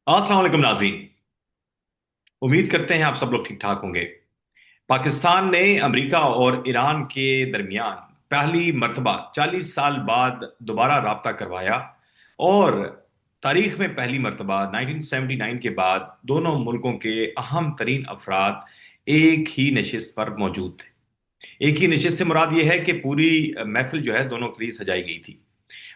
अस्सलाम वालेकुम नाज़रीन। उम्मीद करते हैं आप सब लोग ठीक ठाक होंगे। पाकिस्तान ने अमेरिका और ईरान के दरमियान पहली मर्तबा 40 साल बाद दोबारा राब्ता करवाया और तारीख में पहली मर्तबा 1979 के बाद दोनों मुल्कों के अहम तरीन अफराद एक ही नशिस्त पर मौजूद थे। एक ही नशिस्त से मुराद ये है कि पूरी महफिल जो है दोनों के लिए सजाई गई थी।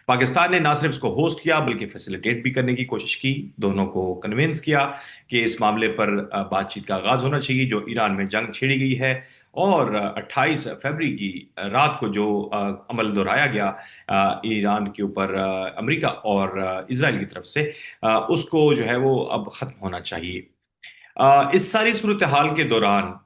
पाकिस्तान ने ना सिर्फ इसको होस्ट किया बल्कि फैसिलिटेट भी करने की कोशिश की। दोनों को कन्विंस किया कि इस मामले पर बातचीत का आगाज होना चाहिए जो ईरान में जंग छिड़ी गई है। और 28 फरवरी की रात को जो अमल दोहराया गया ईरान के ऊपर अमेरिका और इसराइल की तरफ से, उसको जो है वो अब खत्म होना चाहिए। इस सारी सूरत हाल के दौरान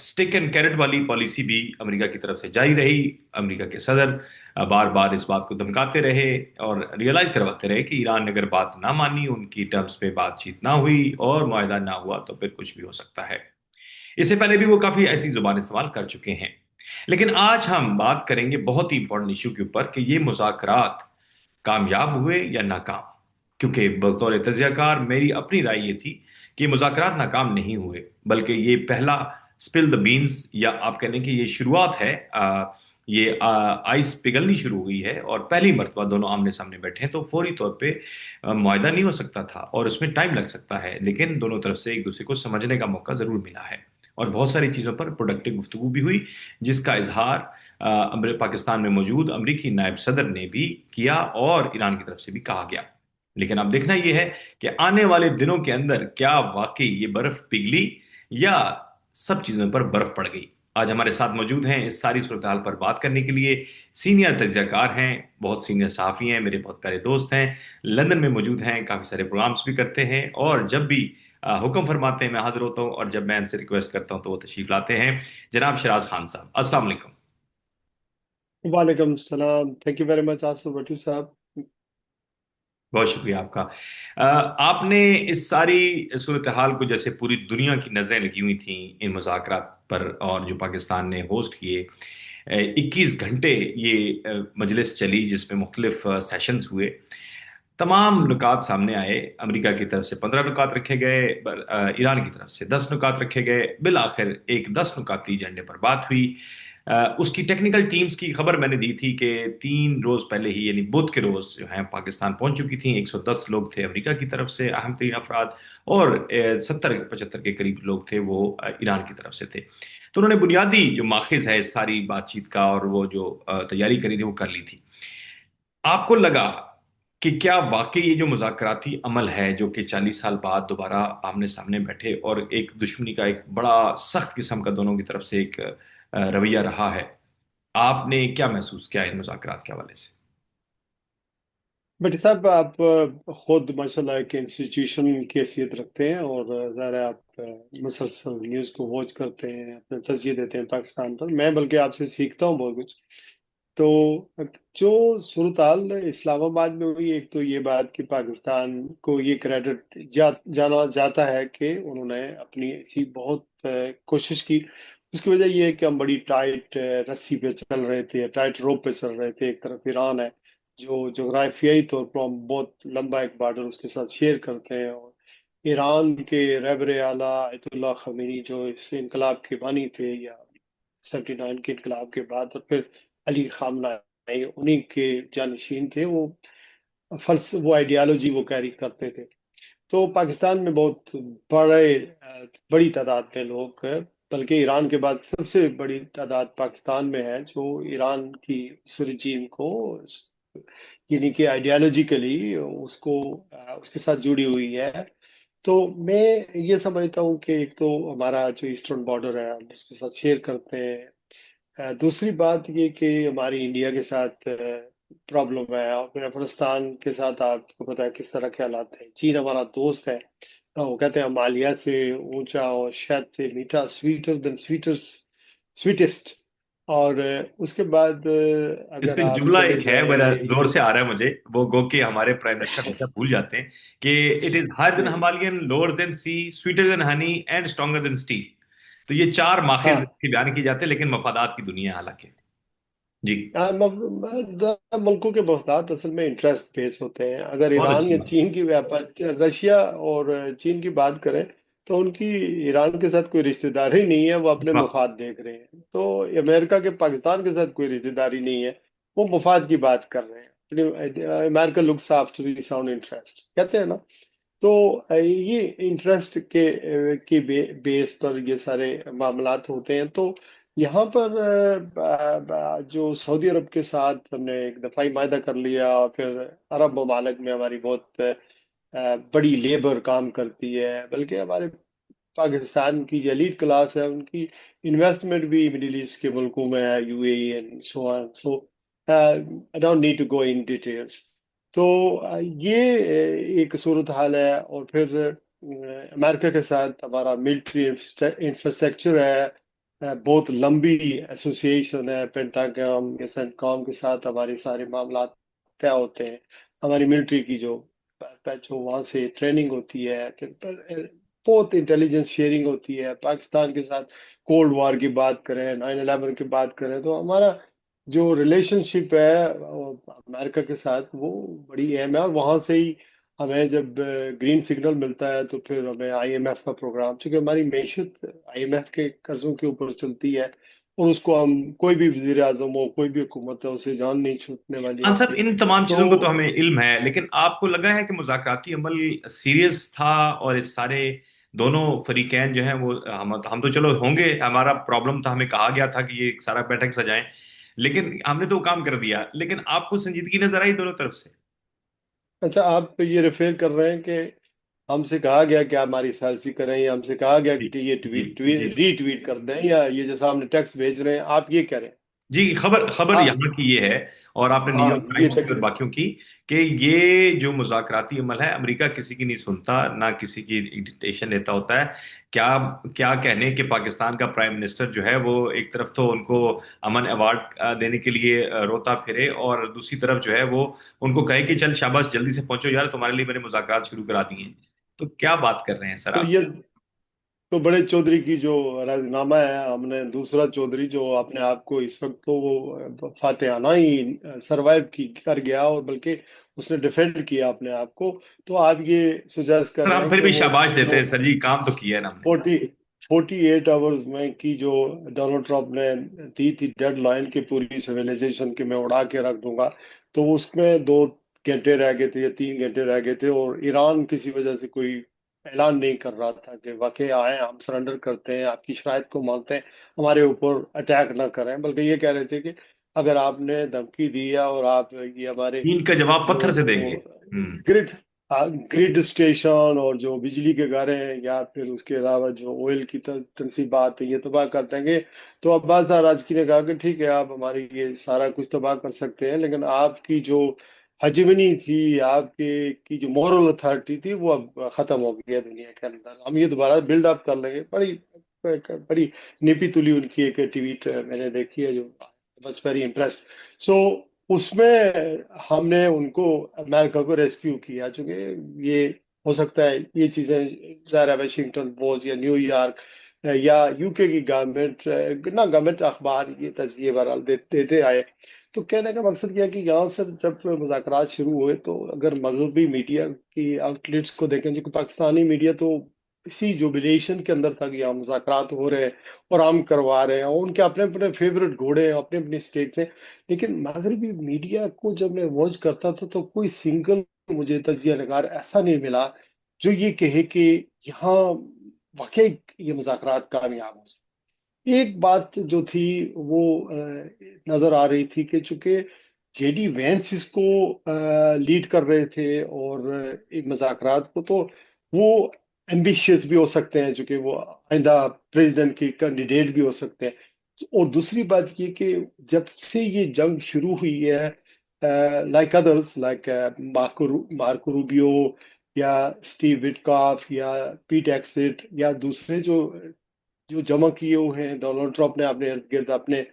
स्टिक एंड कैरेट वाली पॉलिसी भी अमेरिका की तरफ से जारी रही। अमेरिका के सदर बार बार इस बात को धमकाते रहे और रियलाइज करवाते रहे कि ईरान ने अगर बात ना मानी, उनकी टर्म्स पे बातचीत ना हुई और मुआहदा ना हुआ तो फिर कुछ भी हो सकता है। इससे पहले भी वो काफी ऐसी जुबान इस्तेमाल कर चुके हैं। लेकिन आज हम बात करेंगे बहुत ही इंपॉर्टेंट इशू के ऊपर कि ये मुज़ाकरात कामयाब हुए या नाकाम। क्योंकि बतौर तजज़ियाकार मेरी अपनी राय ये थी कि मुज़ाकरात नाकाम नहीं हुए, बल्कि ये पहला स्पिल द बीन्स, या आप कहने की ये शुरुआत है। ये आइस पिघलनी शुरू हुई है और पहली मर्तबा दोनों आमने सामने बैठे हैं, तो फौरी तौर पे मुआहदा नहीं हो सकता था और उसमें टाइम लग सकता है, लेकिन दोनों तरफ से एक दूसरे को समझने का मौका जरूर मिला है और बहुत सारी चीज़ों पर प्रोडक्टिव गुफ्तगू भी हुई, जिसका इजहार पाकिस्तान में मौजूद अमरीकी नायब सदर ने भी किया और ईरान की तरफ से भी कहा गया। लेकिन अब देखना यह है कि आने वाले दिनों के अंदर क्या वाकई ये बर्फ पिघली या सब चीजों पर बर्फ पड़ गई। आज हमारे साथ मौजूद हैं इस सारी सूरत हाल पर बात करने के लिए सीनियर तजज़ियाकार हैं, बहुत सीनियर सहाफ़ी हैं, मेरे बहुत प्यारे दोस्त हैं, लंदन में मौजूद हैं, काफ़ी सारे प्रोग्राम्स भी करते हैं और जब भी हुक्म फरमाते हैं मैं हाजिर होता हूँ और जब मैं इनसे रिक्वेस्ट करता हूँ तो वो तशरीफ लाते हैं। जनाब शराज खान साहब, अस्सलाम वालेकुम। वालेकुम सलाम। Thank you very much Asif Bhatti साहब। बहुत शुक्रिया आपका। आपने इस सारी सूरत हाल को, जैसे पूरी दुनिया की नज़रें लगी हुई थी इन मुज़ाकरात पर और जो पाकिस्तान ने होस्ट किए, 21 घंटे ये मजलिस चली जिसमें मुख्तलिफ सेशंस हुए। तमाम नुकात सामने आए। अमेरिका की तरफ से 15 नुकात रखे गए, ईरान की तरफ से 10 नुकात रखे गए। बिल आखिर एक 10 नुकाती एजेंडे पर बात हुई। उसकी टेक्निकल टीम्स की खबर मैंने दी थी कि 3 रोज पहले ही, यानी बुध के रोज जो है पाकिस्तान पहुंच चुकी थी। 110 लोग थे अमेरिका की तरफ से, अहम तरीन अफराद, और 70-75 के करीब लोग थे वो ईरान की तरफ से थे। तो उन्होंने बुनियादी जो माखिज है इस सारी बातचीत का और वो जो तैयारी करी थी वो कर ली थी। आपको लगा कि क्या वाकई ये जो मुज़ाकराती अमल है जो कि 40 साल बाद दोबारा आमने सामने बैठे और एक दुश्मनी का एक बड़ा सख्त किस्म का दोनों की तरफ से एक रवैया रहा है, आपने क्या महसूस किया इन मुज़ाकरात के हवाले से? भट्टी साहब, आप खुद माशाल्लाह एक इंस्टीट्यूशन की हैसियत रखते हैं और ज़ाहिर है आप मुसलसल न्यूज़ को वॉच करते हैं, अपने तजज़िये देते हैं पाकिस्तान पर। मैं बल्कि आपसे सीखता हूँ बहुत कुछ। तो जो सूरत हाल इस्लामाबाद में हुई, एक तो ये बात कि पाकिस्तान को ये क्रेडिट जाना जाता है कि उन्होंने अपनी ऐसी बहुत कोशिश की। उसकी वजह ये है कि हम बड़ी टाइट रस्सी पे चल रहे थे, टाइट रोप पे चल रहे थे। एक तरफ ईरान है जो जोग्राफियाई तौर पर हम बहुत लंबा एक बॉर्डर उसके साथ शेयर करते हैं, और ईरान के रहबर आला आयतुल्लाह खमीनी जो इस इनकलाब के बानी थे, या 79 के इनकलाब के बाद, और फिर अली खामनाई उन्हीं के जानशीन थे। वो आइडियालॉजी वो कैरी करते थे। तो पाकिस्तान में बहुत बड़ी तादाद में लोग, बल्कि ईरान के बाद सबसे बड़ी तादाद पाकिस्तान में है जो ईरान की उस रजीम को, यानी कि आइडियालॉजिकली उसको उसके साथ जुड़ी हुई है। तो मैं ये समझता हूँ कि एक तो हमारा जो ईस्टर्न बॉर्डर है हम उसके साथ शेयर करते हैं। दूसरी बात ये कि हमारी इंडिया के साथ प्रॉब्लम है, और फिर अफगानिस्तान के साथ आपको पता है किस तरह के हालात हैं। चीन हमारा दोस्त है। वो कहते हैं मालिया से ऊंचा और शहद से मीठा, स्वीटर देन स्वीटेस्ट। और उसके बाद इस अगर पे एक आप जुमला चले एक है, बड़ा जाएं। जोर से आ रहा है मुझे, वो गो के हमारे प्राइम मिनिस्टर हमेशा भूल जाते हैं कि it is higher than hmm, Himalayan, lower than sea, sweeter than honey and stronger than steel. तो ये चार माखिज हाँ, इसके बयान किए जाते हैं, लेकिन मफादात की दुनिया है हालांकि। जी। मुल्कों के बहुत असल में इंटरेस्ट बेस होते हैं। अगर बहुत ईरान अच्छी या बात। चीन की व्यापार, रशिया और चीन की बात करें, तो उनकी ईरान के साथ कोई रिश्तेदारी नहीं है, वो अपने वाह। मफाद देख रहे हैं। तो अमेरिका के पाकिस्तान के साथ कोई रिश्तेदारी नहीं है, वो मफाद की बात कर रहे हैं। America looks after the sound interest, कहते हैं ना। तो ये इंटरेस्ट बेस पर ये सारे मामलात होते हैं। तो यहाँ पर जो सऊदी अरब के साथ हमने एक दफाई मायदा कर लिया, और फिर अरब ममालिक में हमारी बहुत बड़ी लेबर काम करती है, बल्कि हमारे पाकिस्तान की जो एलीट क्लास है उनकी इन्वेस्टमेंट भी मिडिल ईस्ट के मुल्कों में है, UAE and so on. So I don't need to go in details. तो ये एक सूरत हाल है। और फिर अमेरिका के साथ हमारा मिलिट्री इंफ्रास्ट्रक्चर है, बहुत लंबी एसोसिएशन है, पेंटागन के सेंटकॉम के साथ हमारे सारे मामला तय होते हैं। हमारी मिलिट्री की जो वहाँ से ट्रेनिंग होती है, फिर बहुत इंटेलिजेंस शेयरिंग होती है पाकिस्तान के साथ। कोल्ड वॉर की बात करें, 9/11 की बात करें, तो हमारा जो रिलेशनशिप है अमेरिका के साथ वो बड़ी अहम है। और वहाँ से ही हमें जब ग्रीन सिग्नल मिलता है तो फिर हमें आईएमएफ का प्रोग्राम, क्योंकि हमारी मैशत आईएमएफ के कर्जों के ऊपर चलती है, और उसको हम, कोई भी वजीर आजम हो, कोई भी हुकूमत है, उसे जान नहीं छूटने वाली हाँ सर, होती है। इन तमाम तो चीजों को तो हमें इल्म है, लेकिन आपको लगा है कि मुज़ाकराती अमल सीरियस था और इस सारे दोनों फरीकैन जो हैं वो, हम तो चलो होंगे, हमारा प्रॉब्लम था, हमें कहा गया था कि ये एक सारा बैठक सजाएं, लेकिन हमने तो वो काम कर दिया, लेकिन आपको संजीदगी नजर आई दोनों तरफ से? अच्छा, आप ये रेफर कर रहे हैं कि हमसे कहा गया कि आप हमारी सैलरी करें, या हमसे कहा गया जी कि ये जी ट्वीट जी। ट्वीट रीट्वीट कर दें, या ये जैसा हमने टेक्स्ट भेज रहे हैं, आप ये कह रहे हैं? जी, खबर खबर हाँ। यहाँ की ये है, और आपने हाँ, न्यूयॉर्क ये टाइम्स की और तक। बाकियों की, कि ये जो मुज़ाकराती अमल है, अमेरिका किसी की नहीं सुनता, ना किसी की डिक्टेशन लेता होता है। क्या क्या कहने कि पाकिस्तान का प्राइम मिनिस्टर जो है वो एक तरफ तो उनको अमन अवार्ड देने के लिए रोता फिरे, और दूसरी तरफ जो है वो उनको कहे कि चल शाबाश, जल्दी से पहुंचो यार, तुम्हारे लिए मैंने मुज़ाकरात शुरू करा दिए हैं। तो क्या बात कर रहे हैं सर तो आप? ये तो बड़े चौधरी की जो राजनामा है, हमने दूसरा चौधरी जो अपने आप को इस वक्त तो वो फातेहाना ही सरवाइव की कर गया, और बल्कि उसने डिफेंड किया अपने आप को। तो आप ये सुजेस्ट कर सर रहे हम हैं फिर कि भी वो शाबाश देते जो हैं सर जी, काम तो किया है ना हमने। 48 आवर्स में की जो डोनाल्ड ट्रंप ने दी थी डेडलाइन की पूरी सिविलाइजेशन की मैं उड़ा के रख दूंगा, तो उसमें 2 घंटे रह गए थे या 3 घंटे रह गए थे, और ईरान किसी वजह से कोई ऐलान नहीं कर रहा था कि वाकई आए, हम सरेंडर करते हैं, आपकी शराइत को मानते हैं, हमारे ऊपर अटैक ना करें। बल्कि ये कह रहे थे कि अगर आपने धमकी दी है और आप ये हमारे चीन का जवाब जो पत्थर से देंगे। हम्म। ग्रिड ग्रिड स्टेशन और जो बिजली के घर हैं, या फिर उसके अलावा जो ऑयल की तनसीबात है, ये तबाह कर देंगे। तो अब्बास अराजकी ने कहा कि ठीक है, आप हमारी ये सारा कुछ तबाह कर सकते हैं, लेकिन आपकी जो हजमनी थी, आपके की जो मॉरल अथॉरिटी थी, वो अब खत्म हो गई है दुनिया के अंदर। हम ये दोबारा बिल्ड अप कर लेंगे। बड़ी बड़ी निपी तुली उनकी एक ट्वीट मैंने देखी है, जो बस वेरी इम्प्रेस्ड। सो उसमें हमने उनको, अमेरिका को रेस्क्यू किया, चूंकि ये हो सकता है ये चीजें ज़ाहिर वाशिंगटन पोस्ट या न्यूयॉर्क या यूके की गवर्नमेंट, ना गवर्नमेंट अखबार ये तजिए बहरहाल देते आए। तो कहने का मकसद यह है कि यहाँ से जब मुज़ाकरात शुरू हुए, तो अगर मगरबी मीडिया की आउटलेट्स को देखें, जो कि पाकिस्तानी मीडिया तो इसी जुबिलेशन के अंदर था कि यहाँ मुज़ाकरात हो रहे हैं और हम करवा रहे हैं, और उनके अपने अपने फेवरेट घोड़े हैं, अपने अपने स्टेट्स हैं। लेकिन मगरबी मीडिया को जब मैं वॉच करता था, तो कोई सिंगल मुझे तजिया नगार ऐसा नहीं मिला जो ये कहे कि यहाँ वाकई ये मुज़ाकरात कामयाब हो। एक बात जो थी वो नजर आ रही थी कि चूंकि जेडी वेंस इसको लीड कर रहे थे, और एक मुज़ाकरात को, तो वो एम्बिशियस भी हो सकते हैं, चूंकि वो आइंदा प्रेसिडेंट की कैंडिडेट भी हो सकते हैं। और दूसरी बात ये कि जब से ये जंग शुरू हुई है, like others like Marco Rubio या स्टीव विटकॉफ या पीट एक्सिट या दूसरे जो जो जमा किए हुए हैं डोनाल्ड ट्रंप ने अपने इर्द गिर्द, अपने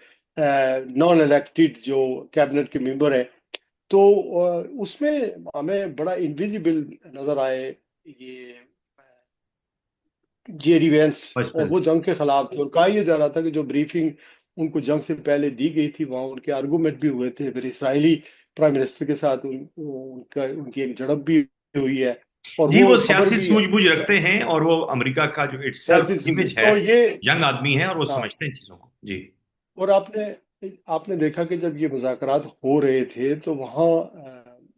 नॉन इलेक्टेड जो कैबिनेट के मेंबर हैं, तो उसमें हमें बड़ा इनविजिबल नजर आए ये जेडी वेंस। बस और बस। वो जंग के खिलाफ थे, और कहा यह जा रहा था कि जो ब्रीफिंग उनको जंग से पहले दी गई थी, वहां उनके आर्गूमेंट भी हुए थे, फिर इसराइली प्राइम मिनिस्टर के साथ उनकी एक झड़प भी हुई है, और जी, वो वो खबर सियासी भी सूझबूझ रखते हैं, और वो अमेरिका का जो इटसेल्फ इमेज है, तो ये। यंग आदमी है, और वो हाँ, समझते हैं चीजों को। जी। और आपने देखा कि जब ये मुज़ाकरात हो रहे थे तो वहाँ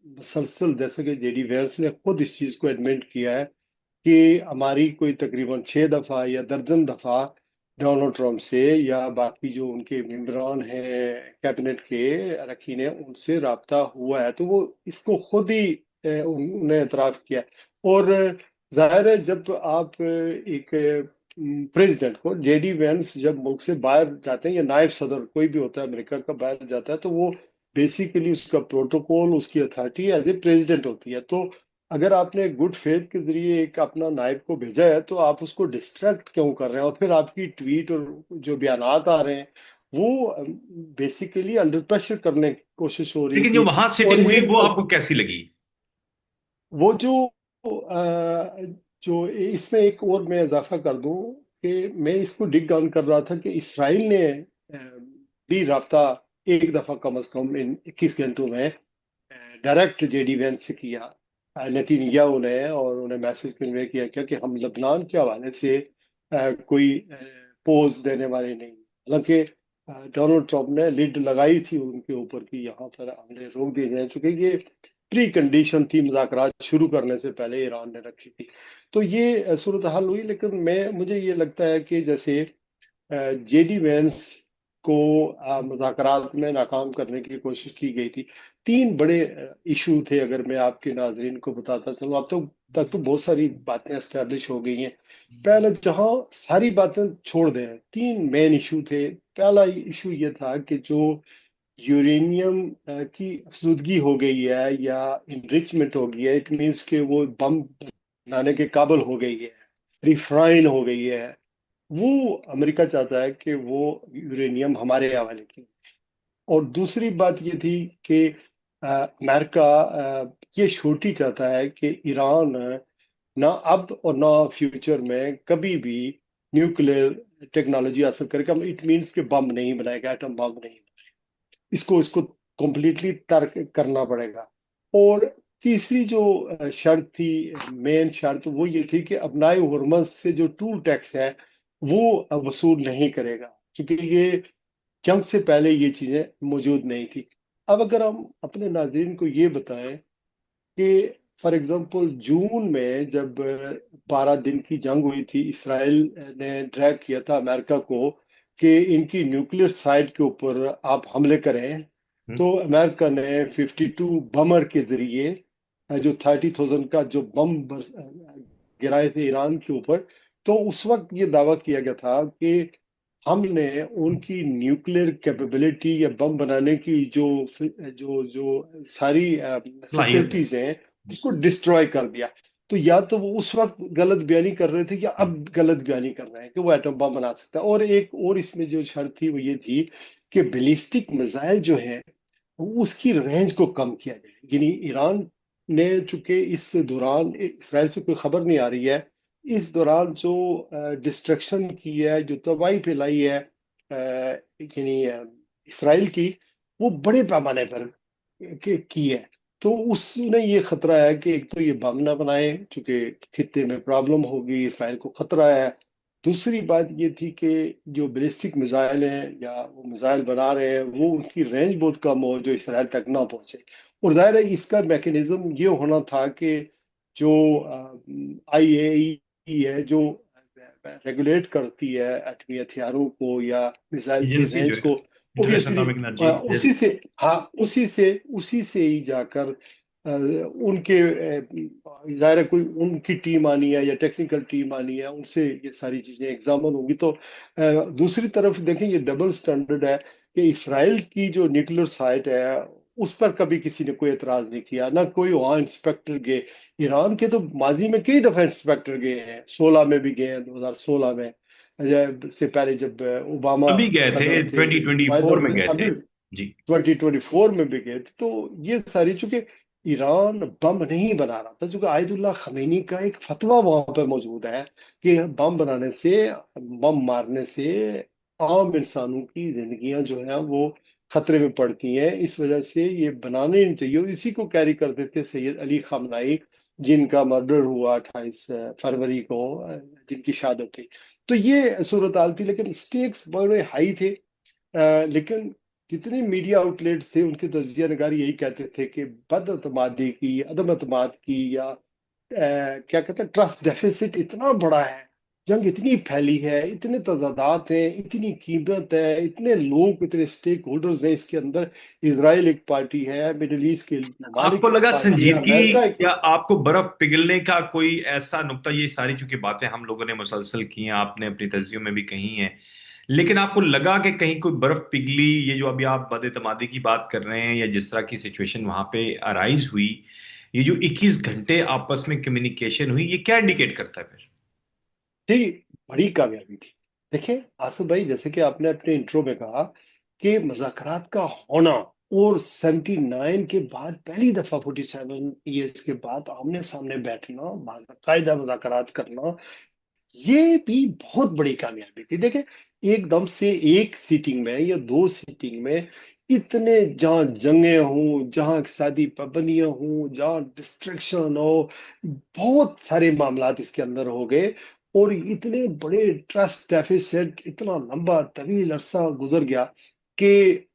मुसलसल, जैसे कि जेडी वेंस ने खुद इस चीज़ को एडमिट किया है कि हमारी कोई तकरीबन 6 दफ़ा या दर्जन दफ़ा डोनाल्ड ट्रंप से या बाकी जो उनके मेंबरान हैं कैबिनेट के अरकान हैं उनसे रब्ता हुआ है, तो वो इसको खुद ही उन्हें एतराफ़ किया। और जाहिर है जब आप एक प्रेसिडेंट को, जेडी वेंस जब मुल्क से बाहर जाते हैं या नायब सदर कोई भी होता है अमेरिका का बाहर जाता है, तो वो बेसिकली उसका प्रोटोकॉल, उसकी अथॉरिटी एज ए प्रेसिडेंट होती है। तो अगर आपने गुड फेथ के जरिए एक अपना नायब को भेजा है तो आप उसको डिस्ट्रैक्ट क्यों कर रहे हैं, और फिर आपकी ट्वीट और जो बयानात आ रहे हैं वो बेसिकली अंडर प्रेशर करने की कोशिश हो रही लेकिन जो थी। वहां और सिटिंग हुई ये वो आपको कैसी लगी? वो जो इसमें एक और मैं इजाफा कर दूं कि मैं इसको डिग डाउन कर रहा था कि इसराइल ने भी रब्ता एक दफा कम से कम इन 21 घंटों में डायरेक्ट जेडी वेंस से किया, नेतन्याहू ने, और उन्हें मैसेज कन्वे किया क्या कि हम लबनान के हवाले से कोई पोज देने वाले नहीं। हालांकि डोनाल्ड ट्रंप ने लिड लगाई थी उनके ऊपर कि यहाँ पर हमले रोक दिए जाए, चूंकि ये प्री कंडीशन थी मुज़ाकरात शुरू करने से पहले ईरान ने रखी थी। तो ये सूरत हाल हुई, लेकिन मुझे ये लगता है कि जैसे जेडी वेंस को मुज़ाकरात में नाकाम करने की कोशिश की गई थी। तीन बड़े इशू थे, अगर मैं आपके नाजरीन को बताता चलूँ, अब तक तो बहुत सारी बातें एस्टेब्लिश हो गई हैं। पहले जहां सारी बातें छोड़ दें, तीन मेन इशू थे। पहला इशू ये था कि जो यूरेनियम की अफसुदगी हो गई है या इनरिचमेंट हो गई है, इट मीन्स कि वो बम बनाने के काबिल हो गई है, रिफाइन हो गई है, वो अमेरिका चाहता है कि वो यूरेनियम हमारे हवाले की। और दूसरी बात ये थी कि अमेरिका ये श्योरिटी चाहता है कि ईरान ना अब और ना फ्यूचर में कभी भी न्यूक्लियर टेक्नोलॉजी हासिल करेगा। इट मीन्स कि बम नहीं बनाएगा, एटम बम नहीं, इसको इसको कम्प्लीटली तर्क करना पड़ेगा। और तीसरी जो शर्त थी, मेन शर्त, वो ये थी कि अपनाए हरमज से जो टूल टैक्स है वो वसूल नहीं करेगा, क्योंकि ये जंग से पहले ये चीजें मौजूद नहीं थी। अब अगर हम अपने नाज़रीन को ये बताएं कि फॉर एग्जांपल जून में जब 12 दिन की जंग हुई थी, इसराइल ने ड्रैग किया था अमेरिका को कि इनकी न्यूक्लियर साइट के ऊपर आप हमले करें, हम्म। तो अमेरिका ने 52 बमर के जरिए जो 30,000 का जो बम गिराए थे ईरान के ऊपर। तो उस वक्त ये दावा किया गया था कि हमने उनकी न्यूक्लियर कैपेबिलिटी या बम बनाने की जो जो जो सारी सलाहियत है। फैसिलिटीज हैं उसको डिस्ट्रॉय कर दिया। तो या तो वो उस वक्त गलत बयानी कर रहे थे या अब हम्म। गलत बयानी कर रहे हैं कि वो एटम बम बना सकता है। और एक और इसमें जो शर्त थी वो ये थी कि बैलिस्टिक मिसाइल जो है उसकी रेंज को कम किया जाए। यानी ईरान ने, चूंकि इस दौरान इसराइल से कोई खबर नहीं आ रही है, इस दौरान जो डिस्ट्रक्शन की है, जो तबाही फैलाई है यानी इसराइल की, वो बड़े पैमाने पर की है। तो उसमें ये खतरा है कि एक तो ये बम ना बनाए, चूंकि खित्ते में प्रॉब्लम होगी, इसराइल को खतरा है। दूसरी बात ये थी कि जो बैलिस्टिक मिसाइल हैं या वो मिसाइल बना रहे हैं वो उनकी रेंज बहुत कम हो, जो इसराइल तक ना पहुंचे। और जाहिर है इसका मैकेनिज्म ये होना था कि जो IAEA है, जो रेगुलेट करती है एटमी हथियारों को या मिसाइल की एजेंसी जो रेंज है, को, इंटरनेशनल ऑब्वियसली एटॉमिक एनर्जी उसी एजेंसी। से, हाँ उसी से ही जाकर उनके जाहिर है कोई उनकी टीम आनी है या टेक्निकल टीम आनी है, उनसे ये सारी चीजें एग्जामिन होंगी। तो दूसरी तरफ देखें, ये डबल स्टैंडर्ड है कि इसराइल की जो न्यूक्लियर साइट है उस पर कभी किसी ने कोई एतराज नहीं किया, ना कोई वहां इंस्पेक्टर गए। ईरान के तो माजी में कई दफा इंस्पेक्टर गए हैं, 16 में भी गए हैं, 2016 में से पहले जब ओबामा अभी गए थे, सदर थे, वाइद 2024 में हाउस, गए थे। अभी जी। 2024 में भी गए थे। तो ये सारी, चूंकि ईरान बम नहीं बना रहा था, चूंकि आयतुल्लाह खमेनी का एक फतवा वहां पर मौजूद है कि बम बनाने से, बम मारने से عام انسانوں کی زندگیاں جو ہیں وہ خطرے میں پڑتی ہیں. اس وجہ سے یہ بنانے نہیں چاہیے. اور اسی کو کیری کرتے تھے سید علی خامنائی، جن کا مرڈر ہوا 28 فروری کو، جن کی شہادت ہوئی. تو یہ صورتحال تھی، لیکن سٹیکس بڑے ہائی تھے. لیکن جتنے میڈیا آؤٹ لیٹس تھے ان کے تجزیہ نگار یہی کہتے تھے کہ بد اعتمادی کی، عدم اعتماد کی، یا کیا کہتے ہیں ٹرسٹ ڈیفیسٹ اتنا بڑا ہے، جنگ اتنی پھیلی ہے، اتنے تضادات ہیں، اتنی قیمت ہے، اتنے لوگ، اتنے سٹیک ہولڈرز ہیں اس کے اندر. اسرائیل ایک پارٹی ہے، مڈل ایسٹ کے آپ کو ممالک ایک لگا پارٹی ہے، سنجیدگی امریکہ ایک. یا آپ کو برف پگھلنے کا کوئی ایسا نقطہ، یہ ساری چونکہ باتیں ہم لوگوں نے مسلسل کی ہیں، آپ نے اپنی تجزیوں میں بھی کہی ہیں، لیکن آپ کو لگا کہ کہیں کوئی برف پگھلی؟ یہ جو ابھی آپ بد اعتمادی کی بات کر رہے ہیں یا جس طرح کی سچویشن وہاں پہ ارائیز ہوئی، یہ جو 21 گھنٹے آپس میں کمیونیکیشن ہوئی، یہ کیا انڈیکیٹ کرتا ہے پھر؟ جی، بڑی کامیابی تھی. دیکھیں آصف بھائی، جیسے کہ آپ نے اپنے انٹرو میں کہا کہ مذاکرات کا ہونا، اور 79 کے بعد پہلی دفعہ 47 ایئرس کے بعد آمنے سامنے بیٹھنا، باقاعدہ مذاکرات کرنا، یہ بھی بہت بڑی کامیابی تھی. دیکھیں ایک دم سے ایک سیٹنگ میں یا دو سیٹنگ میں اتنے، جہاں جنگیں ہوں، جہاں اقتصادی پابندیاں ہوں، جہاں ڈسٹریکشن ہو، بہت سارے معاملات اس کے اندر ہو گئے. اور اتنے بڑے ٹرسٹ ڈیفیسٹ اتنا لمبا طویل عرصہ گزر گیا کہ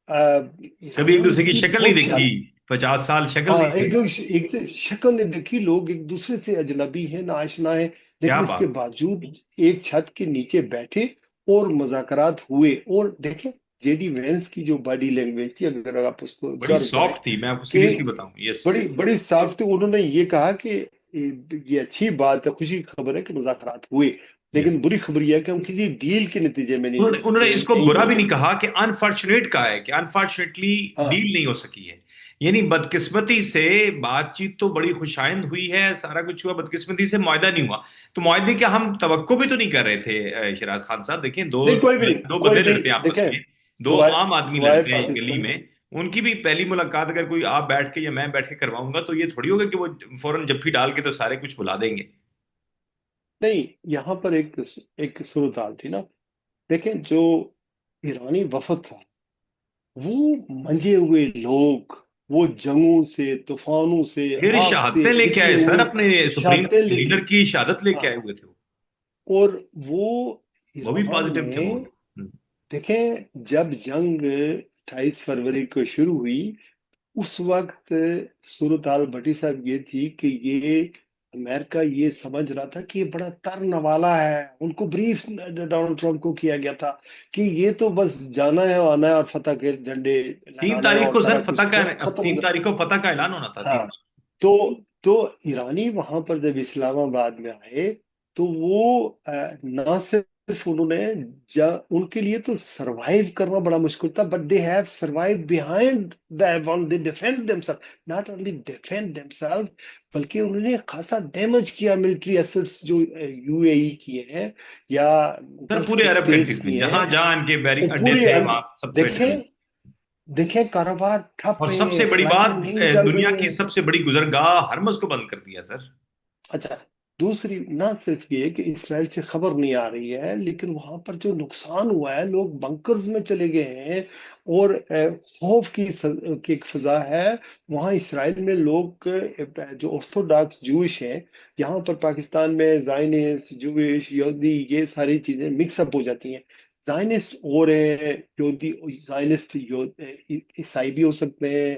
کبھی ایک ایران دوسرے کی کی شکل نہیں بہت سی. دیکھی، 50 سال شکل ہاں، نہیں دیکھی. ایک سے شکل نہیں دیکھی، لوگ ایک دوسرے سے اجنبی ہیں، نا آشنا ہیں، کیا لیکن اس کے بات! باوجود ایک چھت کے نیچے بیٹھے اور مذاکرات ہوئے. اور دیکھیں جے ڈی وینس کی جو باڈی لینگویج تھی، اگر آپ اس کو بڑی آبزرو کریں، سافٹ تھی، میں آپ کو کہ سیریسلی بتاؤں. یس. بڑی بڑی صاف تھی. انہوں نے یہ کہا کہ یہ اچھی بات ہے، خوشی کی خبر ہے کہ مذاکرات ہوئے، یس. لیکن بری خبر یہ ہے کہ ہم کسی ڈیل کے نتیجے میں انہوں نے اس کو نہیں برا بھی پہنچے. نہیں کہا، کہ انفارچونیٹ کہا ہے کہ انفارچونیٹلی ہاں. ڈیل نہیں ہو سکی ہے. یعنی بدقسمتی سے بات چیت تو بڑی خوشائند ہوئی ہے، سارا کچھ ہوا، بدقسمتی سے معاہدہ نہیں ہوا. تو معاہدے کا ہم توقع بھی تو نہیں کر رہے تھے. شیراز خان صاحب دیکھیں، دو نہیں، کوئی بھی نہیں، دو کوئی بندے بھی. لڑتے ہیں آپس دیکھیں میں، دو سوائے عام آدمی سوائے لڑتے ہیں ایک گلی پاکستان. میں. ان کی بھی پہلی ملاقات اگر کوئی آپ بیٹھ کے یا میں بیٹھ کے کرواؤں گا تو یہ تھوڑی ہوگا کہ وہ فوراً جپھی ڈال کے تو سارے کچھ بلا دیں گے. نہیں، یہاں پر ایک صورتحال تھی نا. دیکھیں جو ایرانی وفد تھا، وہ منجے ہوئے لوگ، وہ جنگوں سے، طوفانوں سے، پھر آگ سے شہادتیں لے کے نکلے آئے سر، ہوئے اپنے سپریم شاطیں لے کے. لیڈر کی شہادت لے کے ہاں. آئے ہوئے تھے اور وہ وہ بھی ایران پازیٹیو تھے میں، بہت. دیکھیں جب جنگ 28 فروری کو شروع ہوئی، اس وقت صورتحال بھٹی صاحب یہ تھی کہ یہ امریکہ یہ سمجھ رہا تھا کہ یہ بڑا ترنوالا ہے. ان کو بریف ڈونلڈ ٹرمپ کو کیا گیا تھا کہ یہ تو بس جانا ہے، آنا ہے، اور فتح کے جھنڈے تین لہرانا ہے، تاریخ اور کو سارا سر کچھ فتح کا، ختم ہو تین جائے. تاریخ کو فتح کا اعلان ہونا تھا، ہاں. 3 مارچ. تو تو ایرانی وہاں پر جب اسلام آباد میں آئے، تو وہ نہ صرف انہوں نے ان کے لیے تو سروائیو کرنا بڑا مشکل تھا، but they have survive behind the one, they defend them self. Not only defend them self, بلکہ انہوں نے خاصا ڈیمیج کیا ملٹری ایسٹس جو یو اے ای کیے ہیں یا سر گلف پورے عرب اسٹیٹس کنٹریز میں کیے ہیں. جہاں جہاں ان کے بیری وہ اڈے پورے تھے وہاں سب پہ دیکھیں ڈیمیج. دیکھیں کاروبار ٹھپ اور سب سے ہیں، بڑی فلائٹیں بات، نہیں چل دنیا رہی کی ہیں. سب سے بڑی گزرگاہ ہرمز کو بند کر دیا سر. اچھا، دوسری نہ صرف یہ کہ اسرائیل سے خبر نہیں آ رہی ہے، لیکن وہاں پر جو نقصان ہوا ہے، لوگ بنکرز میں چلے گئے ہیں، اور خوف کی ایک فضا ہے وہاں اسرائیل میں. لوگ جو آرتھوڈاکس جوش ہیں، یہاں پر پاکستان میں زائنسٹ، جوش، یہودی، یہ ساری چیزیں مکس اپ ہو جاتی ہیں. زائنسٹ اور یہودی، زائنسٹ عیسائی بھی ہو سکتے ہیں،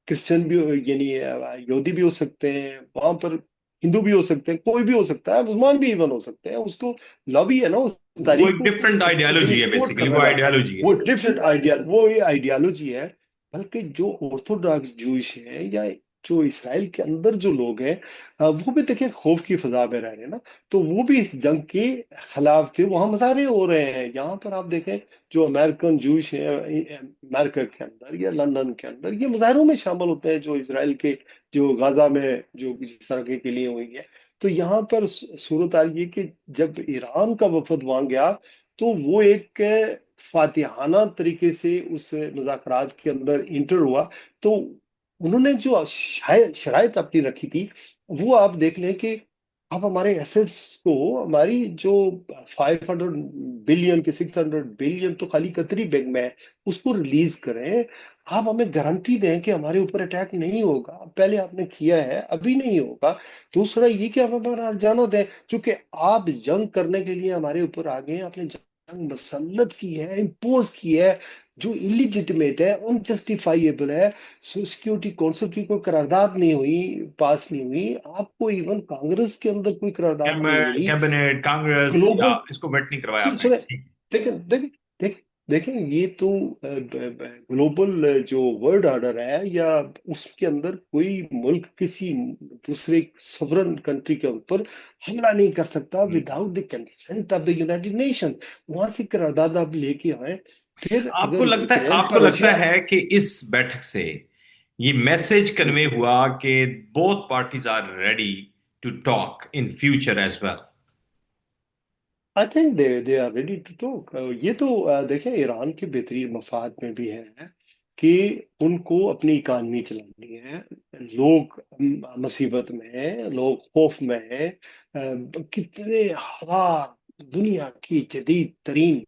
کرسچن بھی یعنی یہودی بھی ہو سکتے ہیں، وہاں پر ہندو بھی ہو سکتے ہیں، کوئی بھی ہو سکتا ہے، مسلمان بھی ایون ہو سکتے ہیں. اس کو لابی ہے نا اس وہ تاریخ ایک کو ڈفرنٹ کے لیے آئیڈیالوجی ہے، سپورٹ بیسیکلی کرنے وہ والا. آئیڈیالوجی ہے. وہ ڈفرنٹ وہ یہ آئیڈیالوجی ہے. بلکہ جو آرتھوڈاکس جوش ہیں یا جو اسرائیل کے اندر جو لوگ ہیں، وہ بھی دیکھیں خوف کی فضا میں رہ رہے ہیں نا. تو وہ بھی اس جنگ کے خلاف تھے. وہاں مظاہرے ہو رہے ہیں. یہاں پر آپ دیکھیں جو امریکن جوش ہیں امریکہ کے اندر یا لندن کے اندر، یہ مظاہروں میں شامل ہوتے ہیں جو اسرائیل کے، جو غزہ میں جو جس طرح کے لیے ہوئی ہے. تو یہاں پر صورتحال یہ کہ جب ایران کا وفد وہاں گیا، تو وہ ایک فاتحانہ طریقے سے اس مذاکرات کے اندر انٹر ہوا. تو انہوں نے جو شرائط اپنی رکھی تھی، وہ آپ دیکھ لیں کہ आप हमारे एसेट्स को, हमारी जो 500 बिलियन के 600 बिलियन तो खाली कतरी बैंक में है, उसको रिलीज करें। आप हमें गारंटी दें कि हमारे ऊपर अटैक नहीं होगा। पहले आपने किया है, अभी नहीं होगा। दूसरा ये कि आप हमारा जाना दें, क्योंकि आप जंग करने के लिए हमारे ऊपर आ गए हैं। आपने जंग मसल्लत की है, इम्पोज की है, जो इलिजिटिमेट है, अनजस्टिफाइएबल है। सिक्योरिटी काउंसिल की कोई करारदाद नहीं हुई, पास नहीं हुई। आपको इवन कांग्रेस के अंदर कोई करारदाद नहीं मिली। कैबिनेट, कांग्रेस, या ग्लोबल, इसको वेट नहीं करवाया सुन आपने? सुने, ठीक। देखें देखें देखें देखें, ये तो ग्लोबल जो वर्ल्ड ऑर्डर है, या उसके अंदर कोई मुल्क किसी दूसरे सॉवरन कंट्री के ऊपर हमला नहीं कर सकता without the consent of the United nation. वहां से करारदाद आप लेके आए। फिर अगर यूक्रेन का, आपको लगता रशिया, है कि इस बैठक से ये मैसेज कन्वे हुआ कि both parties are ready to talk in future as well? I think they are ready to talk. ये तो देखें, ईरान के बेहतरीन मफाद में भी है कि उनको अपनी इकानमी चलानी है। लोग मुसीबत में हैं, लोग खौफ में हैं। कितने हजार दुनिया की जदीद तरीन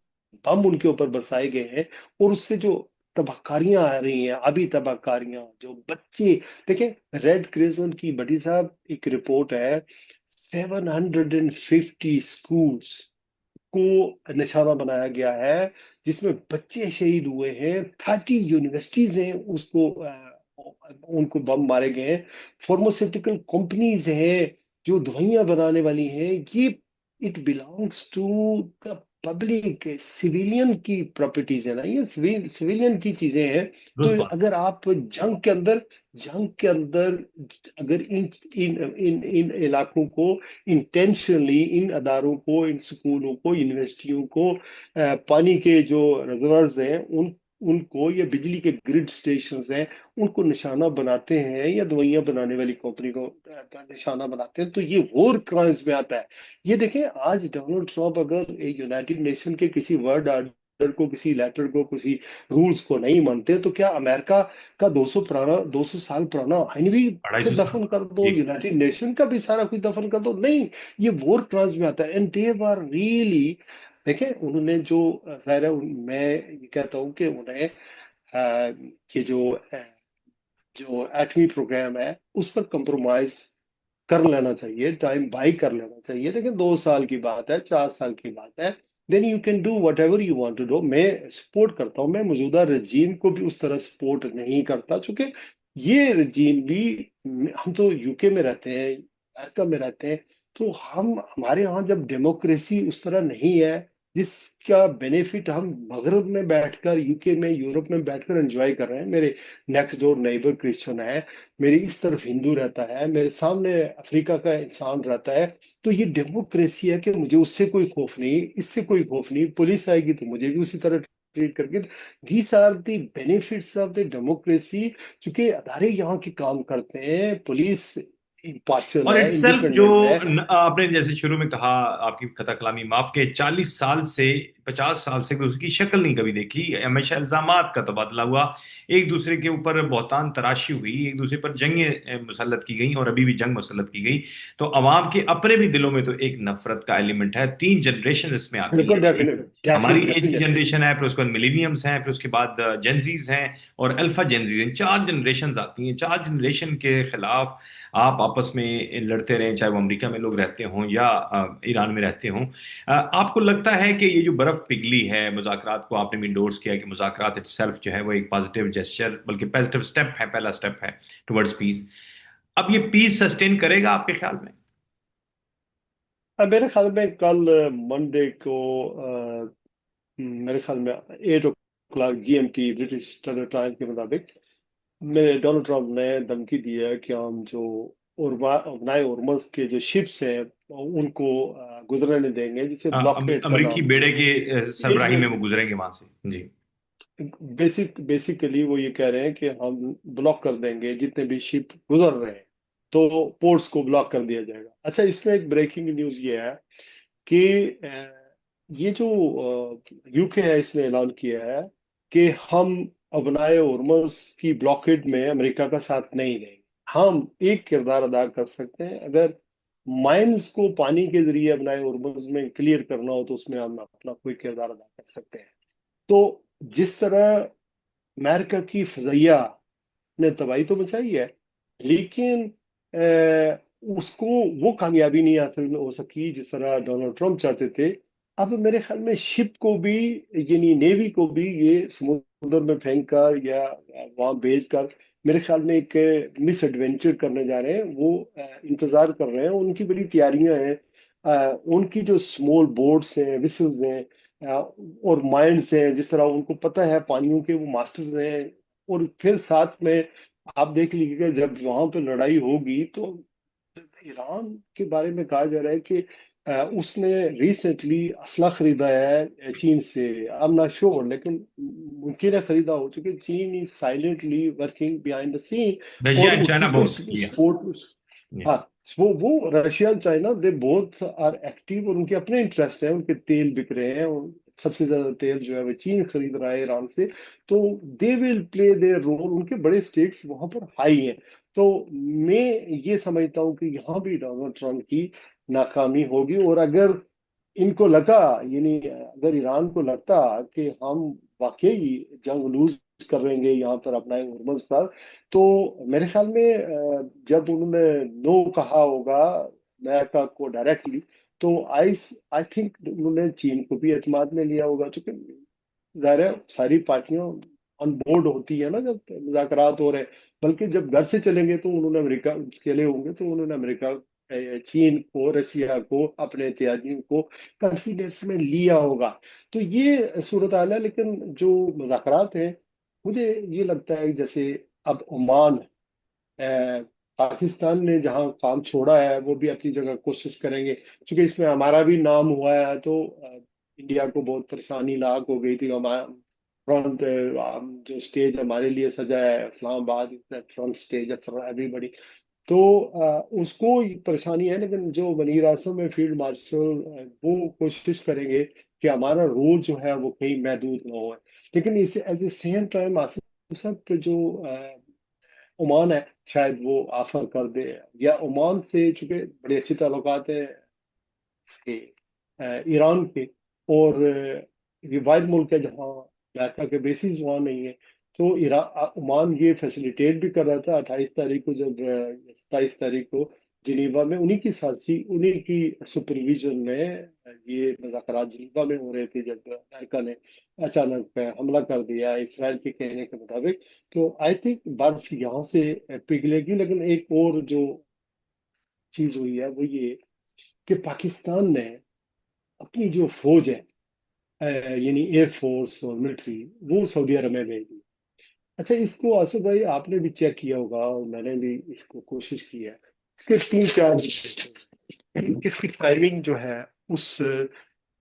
बम उनके ऊपर बरसाए गए हैं, और उससे जो तबाहकारियां आ रही हैं, अभी तबाहकारियां, जो बच्चे, देखें, रेड क्रिसेंट की बड़ी साहब एक रिपोर्ट है, 750 स्कूल्स को निशाना बनाया गया है, जिसमें बच्चे शहीद हुए हैं। 30 यूनिवर्सिटीज हैं, उसको उनको बम मारे गए हैं। फार्मास्यूटिकल कंपनीज हैं जो दवाइयां बनाने वाली हैं। ये it belongs to the public, civilian की प्रॉपर्टीज है ना, ये सिविलियन की चीजें हैं। तो दुरुस्त बात। अगर आप जंग के अंदर अगर इन इन इन इन इलाकों को इंटेंशनली, इन अदारों को, इन स्कूलों को, यूनिवर्सिटियों को, पानी के जो रिजर्व्स हैं उनको, या बिजली के ग्रिड स्टेशन हैं, उनको निशाना बनाते हैं, या दवाइयां बनाने वाली कंपनी को निशाना बनाते हैं, तो ये वॉर क्राइम्स में आता है। ये देखें, आज डोनाल्ड ट्रंप अगर यूनाइटेड नेशन के किसी वर्ड आर्डर को, किसी लेटर को, किसी रूल्स को नहीं मानते, तो क्या अमेरिका का 200 साल पुराना आईन भी अढ़ाई फिर सौ साल दफन कर दो, एक। यूनाइटेड नेशन का भी सारा कुछ दफन कर दो? नहीं, ये वॉर क्राइम्स में आता है। एंड दे आर रियली, देखें, उन्होंने जो जाहिर है, मैं ये कहता हूँ कि उन्हें ये जो एटमी प्रोग्राम है उस पर कंप्रोमाइज कर लेना चाहिए, टाइम बाई कर लेना चाहिए। लेकिन 2 साल की बात है, 4 साल की बात है, then you can do whatever you want to do. मैं सपोर्ट करता हूँ, मैं मौजूदा रजीम को भी उस तरह सपोर्ट नहीं करता, चूंकि ये रजीम भी, हम तो यूके में रहते हैं, अमेरिका में रहते हैं, तो हमारे यहाँ जब डेमोक्रेसी उस तरह नहीं है जिसका बेनिफिट हम मगरब में बैठकर, यूके में, यूरोप में बैठकर एंजॉय कर रहे हैं। मेरे नेक्स्ट डोर नेबर क्रिश्चियन है, मेरी इस तरफ हिंदू रहता है, मेरे सामने अफ्रीका का इंसान रहता है। तो ये डेमोक्रेसी है कि मुझे उससे कोई खौफ नहीं, इससे कोई खौफ नहीं, पुलिस आएगी तो मुझे भी उसी तरह ट्रीट करके। These are the benefits of the democracy. चूंकि अदारे यहाँ के काम करते हैं, पुलिस इम्पार्शियल और है, इट्सल्फ जो इंडिपेंडेंट है। आपने जैसे शुरू में कहा, आपकी कथा कलामी माफ के, 40 साल से 50 साल से भी उसकी शक्ल नहीं कभी देखी, हमेशा इल्जामात का तबादला हुआ, एक दूसरे के ऊपर बहुतान तराशी हुई, एक दूसरे पर जंगें मुसल्लत की गई, और अभी भी जंग मुसल्लत की गई। तो अवाम के अपने भी दिलों में तो एक नफरत का एलिमेंट है। 3 जनरेशन इसमें आती बिल्कुल, हैं। एक डेफिनेट, हमारी एज की डेफिनेटली। जनरेशन है, फिर उसके बाद मिलेनियम्स हैं, फिर उसके बाद जेंजीज हैं, और अल्फा जेंजीज हैं। 4 जनरेशन आती हैं। 4 जनरेशन के खिलाफ आप आपस में लड़ते रहें, चाहे वो अमेरिका में लोग रहते हों या ईरान में रहते हों। आपको लगता है कि ये जो बर्फ पिघली है, मुज़ाकरात को आपने भी इंडोर्स किया है कि मुज़ाकरात इटसेल्फ जो है वो एक पॉजिटिव जेस्चर, बल्कि पॉजिटिव स्टेप है, पहला स्टेप है टुवर्ड्स पीस। अब ये पीस सस्टेन करेगा आपके ख्याल में? मेरे ख्याल में कल मंडे को, मेरे ख्याल में 8 o'clock GMT, British standard time के मुताबिक, मेरे डोनाल्ड ट्रंप ने धमकी दी है कि हम जो नाए उर्मस के जो शिप्स हैं उनको गुजरने देंगे, जिसे ब्लॉकहेड का अमरीकी नाम बेड़े दिया के है। सरबराही में वो गुजरेंगे वहां से? जी। बेसिकली वो ये कह रहे हैं कि हम ब्लॉक कर देंगे जितने भी शिप गुजर रहे हैं, तो पोर्ट्स को ब्लॉक कर दिया जाएगा। अच्छा, इसमें एक ब्रेकिंग न्यूज ये है कि ये जो यूके है, इसने ऐलान किया है कि हम अपनाए हॉर्मस की ब्लॉकेड में अमेरिका का साथ नहीं देंगे। हम एक किरदार अदा कर सकते हैं, अगर माइंस को पानी के जरिए अपना हॉर्मोन्स में क्लियर करना हो तो उसमें हम अपना कोई किरदार अदा कर सकते हैं। तो जिस तरह अमेरिका की फजैया ने तबाही तो मचाई है, लेकिन उसको वो कामयाबी नहीं हासिल हो सकी जिस तरह डोनाल्ड ट्रंप चाहते थे। अब मेरे ख्याल में शिप को भी, यानी नेवी को भी, ये समुद्र में फेंक कर या वहां भेज कर मेरे ख्याल में एक मिस एडवेंचर करने जा रहे हैं। वो इंतजार कर रहे हैं, उनकी बड़ी तैयारियां हैं। उनकी जो स्मॉल बोट्स हैं, विसल्स हैं, और माइंड्स हैं, जिस तरह उनको पता है पानियों के वो मास्टर्स हैं। और फिर साथ में आप देख लीजिएगा जब वहां पे लड़ाई होगी तो ईरान के बारे में कहा जा रहा है कि उसने रिसेंटली असला खरीदा है चीन से। आई एम नॉट श्योर, लेकिन मुमकिन है खरीदा हो, क्योंकि चीन is silently working behind the scene. Russia और एंड उसकी चाइना कोई बोथ किया। सपोर्ट, हाँ, वो रशिया और China they both are active, और उनके अपने इंटरेस्ट हैं, उनके तेल बिक रहे हैं, और सबसे ज्यादा तेल जो है वो चीन खरीद रहा है ईरान से। तो they will play their role, उनके बड़े स्टेक्स वहां पर हाई हैं। तो मैं ये समझता हूँ कि यहाँ भी डोनाल्ड ट्रंप की नाकामी होगी। और अगर इनको लगा, यानी अगर ईरान को लगता कि हम वाकई जंग लूज करेंगे यहाँ पर अपना हरमज पर, तो मेरे ख्याल में जब उन्होंने नो कहा होगा अमेरिका को डायरेक्टली, तो आई आई थिंक उन्होंने चीन को भी एतमाद में लिया होगा। क्योंकि जाहिर है सारी पार्टियां ऑन बोर्ड होती है ना जब मुज़ाकरात हो रहे हैं। बल्कि जब घर से चलेंगे तो उन्होंने अमेरिका चले होंगे, तो उन्होंने अमेरिका, चीन को, रशिया को, अपने इत्यादियों को कॉन्फिडेंस में लिया होगा। तो ये सूरत हाल है। लेकिन जो मुज़ाकरात हैं, मुझे ये लगता है कि जैसे अब ओमान, पाकिस्तान ने जहां काम छोड़ा है वो भी अपनी जगह कोशिश करेंगे। क्योंकि इसमें हमारा भी नाम हुआ है, तो इंडिया को बहुत परेशानी लाक हो गई थी। हमारा फ्रंट जो स्टेज हमारे लिए सजा है इस्लामाबाद, फ्रंट स्टेज है फॉर एवरीबॉडी। तो उसको परेशानी है, लेकिन जो वजीर आजम है फील्ड मार्शल, वो कोशिश करेंगे कि हमारा रोल जो है वो कहीं महदूद ना हो। लेकिन इसे at the same time Asif साहब पे जो ओमान है, शायद वो ऑफर कर दे, या ओमान से चूंकि बड़े अच्छे ताल्लुकात है इसके, ईरान के। और ये वाहिद मुल्क है जहाँ अमेरिका के बेसिस वहाँ नहीं है। तो ओमान ये फैसिलिटेट भी कर रहा था 28 तारीख को, जब 27 तारीख को जिनीवा में उन्हीं की साथी, उन्हीं की सुपरविजन में ये मुज़ाकरात जिनीवा में हो रहे थे, जब अमेरिका ने अचानक हमला कर दिया इसराइल के कहने के मुताबिक। तो आई थिंक बर्फ यहाँ से पिघलेगी। लेकिन एक और जो चीज हुई है वो ये कि पाकिस्तान ने अपनी जो फौज है, यानी एयरफोर्स और मिलिट्री, वो सऊदी अरब में भेज दी। अच्छा, इसको आसिफ भाई आपने भी चेक किया होगा, और मैंने भी इसको कोशिश की है। इसके तीन चार इसकी टाइमिंग जो है उस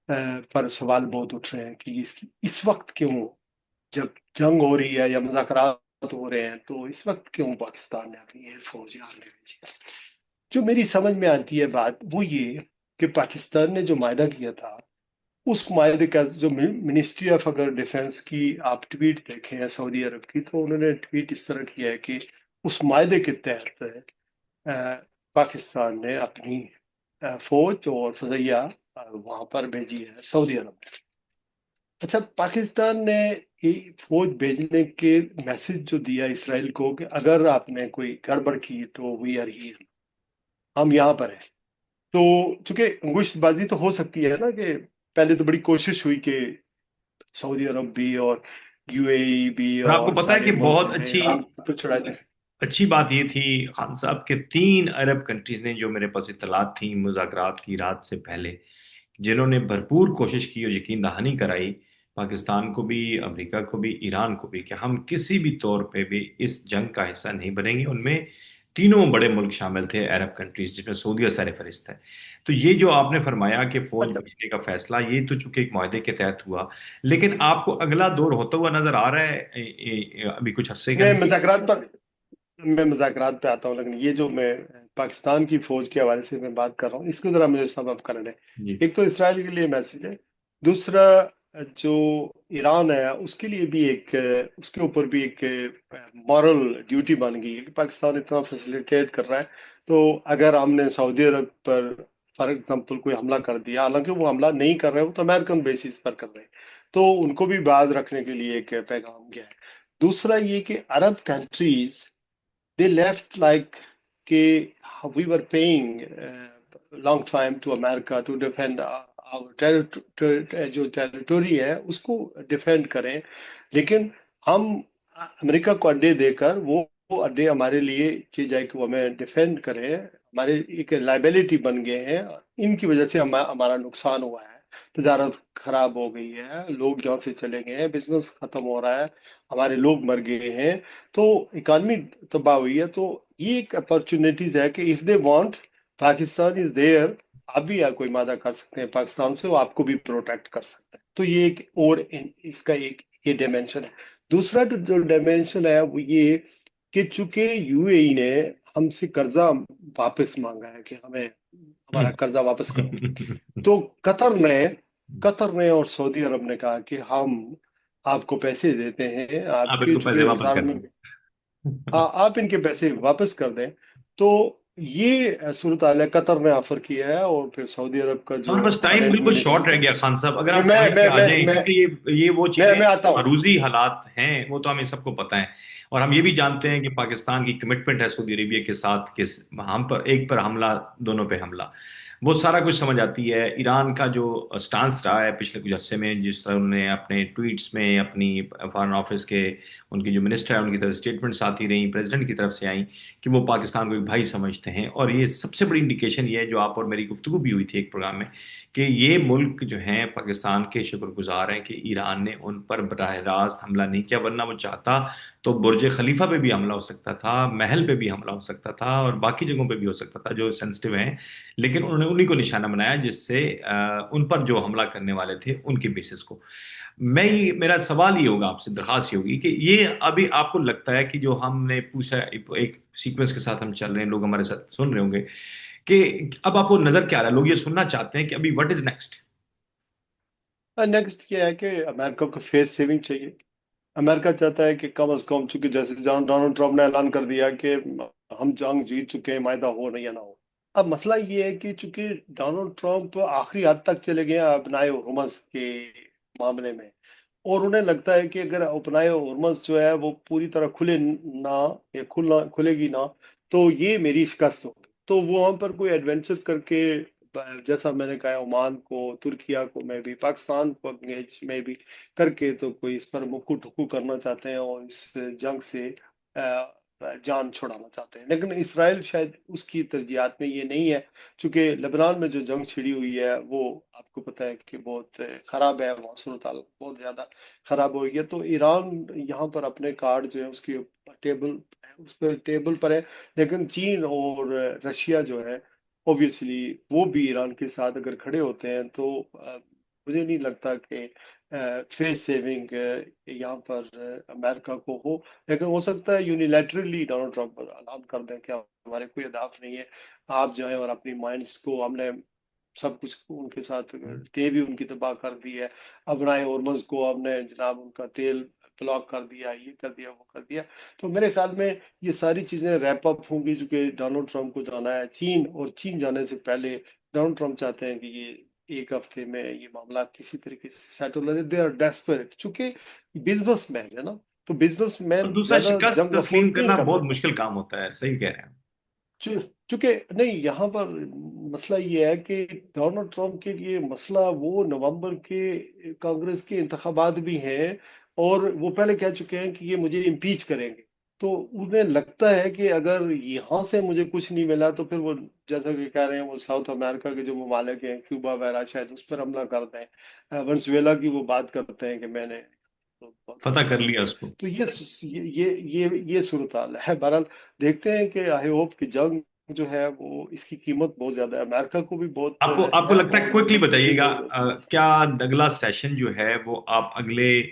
पर सवाल बहुत उठ रहे हैं कि इसकी इस वक्त क्यों, जब जंग हो रही है या मुज़ाकरात हो रहे हैं, तो इस वक्त क्यों पाकिस्तान ने अपनी एयरफोर्स यहाँ ले भेजी। जो मेरी समझ में आती है बात वो ये कि पाकिस्तान ने जो मायदा किया था, उस मायदे का जो मिनिस्ट्री ऑफ अगर डिफेंस की आप ट्वीट देखें हैं सऊदी अरब की, तो उन्होंने ट्वीट इस तरह किया है कि उस मायदे के तहत पाकिस्तान ने अपनी फौज और फजैया वहां पर भेजी है सऊदी अरब में। अच्छा, पाकिस्तान ने ये फौज भेजने के मैसेज जो दिया इसराइल को कि अगर आपने कोई गड़बड़ की तो वी आर हियर, हम यहाँ पर हैं। तो चूंकि अंगुशबाजी तो हो सकती है ना, कि पहले तो बड़ी कोशिश हुई कि सऊदी अरब भी और यूएई भी और आपको और पता है कि सारे मुल्क बहुत जो है अच्छी ईरान तो छुड़ा दें। अच्छी बात ये थी खान साहब के, 3 अरब कंट्रीज ने, जो मेरे पास इत्तलात थी मुज़ाकरात की रात से पहले, जिन्होंने भरपूर कोशिश की और यकीन दहानी कराई पाकिस्तान को भी, अमेरिका को भी, ईरान को भी, कि हम किसी भी तौर पे भी इस जंग का हिस्सा नहीं बनेंगे। उनमें तीनों बड़े मुल्क शामिल थे, अरब कंट्रीज, जिसमें सऊदी सरफहरिस्त है। तो ये जो आपने फरमाया कि फौज अच्छा, भेजने का फैसला, ये तो चूंकि एक माहदे के तहत हुआ, लेकिन आपको अगला दौर होता हुआ नजर आ रहा है अभी कुछ अरसे के मैं अंदर। मुज़ाकरात पर मैं मुज़ाकरात पे आता हूँ, लेकिन ये जो मैं पाकिस्तान की फौज के हवाले से मैं बात कर रहा हूँ, इसको जरा मुझे सब अप कर दें। जी। एक तो इसराइल के लिए मैसेज है। दूसरा, जो ईरान है उसके लिए भी एक उसके ऊपर भी एक मॉरल ड्यूटी बन गई है कि पाकिस्तान इतना फैसिलिटेट कर रहा है, तो अगर हमने सऊदी अरब पर फॉर एग्जांपल कोई हमला कर दिया, हालांकि वो हमला नहीं कर रहे हैं, वो तो अमेरिकन बेसिस पर कर रहे हैं, तो उनको भी बाज रखने के लिए एक पैगाम गया है। दूसरा ये कि अरब countries they left like we were paying long time to America to defend our जो टेरिटोरी है उसको डिफेंड करें, लेकिन हम अमेरिका को अड्डे देकर वो अड्डे हमारे लिए की जाए कि वो हमें डिफेंड करें, हमारे एक लाइबिलिटी बन गए हैं। इनकी वजह से हमारा नुकसान हुआ है, तजारत खराब हो गई है, लोग यहाँ से चले गए हैं, बिजनेस खत्म हो रहा है, हमारे लोग मर गए हैं, तो इकॉनमी तबाह हुई है। तो ये एक अपॉर्चुनिटीज है कि if they want, Pakistan is there, आप भी कोई वादा कर सकते हैं पाकिस्तान से, वो आपको भी प्रोटेक्ट कर सकते हैं। तो ये एक और इसका एक ये डायमेंशन है। दूसरा जो डायमेंशन है वो ये कि चूंकि यूएई ने हमसे कर्जा वापस मांगा है कि हमें हमारा कर्जा वापस करो, तो कतर ने और सऊदी अरब ने कहा कि हम आपको पैसे देते हैं, आप आपके इनको पैसे चूंकि वापस साल कर में, दो। हाँ, आप इनके पैसे वापस कर दें। तो ये सूरत हाल है, कतर ने ऑफर किया है, और फिर सऊदी अरब का जो हमारे पास टाइम फॉरेन बिल्कुल शॉर्ट रह मिनिस्टर, गया खान साहब, अगर मैं आप मैं पॉइंट पे मैं आ मैं जाएं, मैं क्योंकि ये वो मैं, चीजें मैं आता हूँ। अरूजी हालात हैं, वो तो हमें सबको पता है। और हम ये भी जानते हैं कि पाकिस्तान की कमिटमेंट है सऊदी अरेबिया के साथ कि हम पर एक पर हमला, दोनों पे हमला, वो सारा कुछ समझ आती है। ईरान का जो स्टांस रहा है पिछले कुछ अर्से में, जिस तरह उन्होंने अपने ट्वीट्स में अपनी फॉरेन ऑफिस के उनकी जो मिनिस्टर है उनकी तरफ स्टेटमेंट्स आती रही, प्रेसिडेंट की तरफ से आई कि वो पाकिस्तान को एक भाई समझते हैं। और ये सबसे बड़ी इंडिकेशन ये है, जो आप और मेरी गुफ्तगू भी हुई थी एक प्रोग्राम में, कि ये मुल्क जो हैं पाकिस्तान के शुक्रगुजार हैं कि ईरान ने उन पर बराह रास्त हमला नहीं किया, वरना वो चाहता तो बुर्ज खलीफा पे भी हमला हो सकता था, महल पे भी हमला हो सकता था, और बाकी जगहों पे भी हो सकता था जो सेंसिटिव हैं। लेकिन उन्होंने उन्हीं को निशाना बनाया जिससे उन पर जो हमला करने वाले थे उनके बेसिस को। मेरा सवाल ये होगा आपसे, दरखास्त ये होगी कि ये अभी आपको लगता है कि जो हमने पूछा, एक सीक्वेंस के साथ हम चल रहे हैं, लोग हमारे साथ सुन रहे होंगे, कि अब आपको नजर क्या आ रहा है, लोग ये सुनना चाहते हैं कि अभी व्हाट इज नेक्स्ट? नेक्स्ट क्या है कि अमेरिका को फेस सेविंग चाहिए। अमेरिका चाहता है कि कम से कम, चूंकि जैसे डोनाल्ड ट्रम्प ने ऐलान कर दिया कि हम जंग जीत चुके हैं, मायदा हो नहीं या ना हो। अब मसला ये है कि चूंकि डोनाल्ड ट्रम्प आखिरी हद तक चले गए हैं अपनाए हुर्मस के मामले में, और उन्हें लगता है कि अगर अपनाए हुर्मस जो है वो पूरी तरह खुले ना, या खुलेगी ना, तो ये मेरी शिकस्त होगी। तो वो वहां पर कोई एडवेंचर करके, जैसा मैंने कहा, ओमान को, तुर्किया को, में भी पाकिस्तान को engage में भी करके, तो कोई इस पर मुक्कू टुक्कू करना चाहते हैं और इस जंग से जान छुड़ाना चाहते हैं। लेकिन इसराइल शायद उसकी तरजीहात में ये नहीं है, क्योंकि लेबनान में जो जंग छिड़ी हुई है वो आपको पता है कि बहुत खराब है, वहाँ सूरत हाल बहुत ज्यादा खराब हो गई है। तो ईरान यहाँ पर अपने कार्ड जो है उसकी टेबल उस पर टेबल पर है, लेकिन चीन और रशिया जो है, ऑब्वियसली वो भी ईरान के साथ अगर खड़े होते हैं, तो मुझे नहीं लगता कि फेस सेविंग यहाँ पर अमेरिका को हो। लेकिन हो सकता है यूनिलैटरली डोनाल्ड ट्रंप ऐलान कर दें कि हमारे कोई अहदाफ नहीं है, आप जो है, और अपनी माइंड्स को हमने सब कुछ उनके साथ तेल भी उनकी तबाह कर दी है, अपनाए हॉर्मोन्स को हमने जनाब उनका तेल ब्लॉक कर दिया, ये कर दिया, वो कर दिया। तो मेरे ख्याल में ये सारी चीजें रैप अप होंगी, जो कि डोनाल्ड ट्रंप को जाना है चीन, और चीन जाने से पहले डोनाल्ड ट्रंप चाहते हैं कि ये एक हफ्ते में ये मामला किसी तरीके से सेटल हो जाए। दे आर डेस्परेट, चूंकि बिजनेसमैन है ना, तो और बिजनेसमैन दूसरा, ज्यादा शिकस्त जंग तस्लीम अफोर्ड नहीं करना कर बहुत सकता। मुश्किल काम होता है, सही कह रहे हैं। चूंकि नहीं, यहाँ पर मसला ये है कि डोनाल्ड ट्रंप के लिए मसला, वो नवंबर के कांग्रेस के इंतखाबात भी हैं, और वो पहले कह चुके हैं कि ये मुझे इम्पीच करेंगे। तो उन्हें लगता है कि अगर यहाँ से मुझे कुछ नहीं मिला, तो फिर वो, जैसा कि कह रहे हैं, वो साउथ अमेरिका के जो ममालिक हैं, क्यूबा वगैरह, शायद उस पर हमला कर दें। वेनेजुएला की वो बात करते हैं कि मैंने तो बहुत फतह कोशिश कर की लिया है। उसको। तो ये सूरत हाल है। बहरहाल देखते हैं कि आई होप कि जंग जो है वो, इसकी कीमत बहुत ज्यादा है, अमेरिका को भी बहुत आपको आपको है, लगता है, और क्विकली मुल्क को भी बताइएगा, बहुत ज्यादा। क्या अगला सेशन जो है वो आप अगले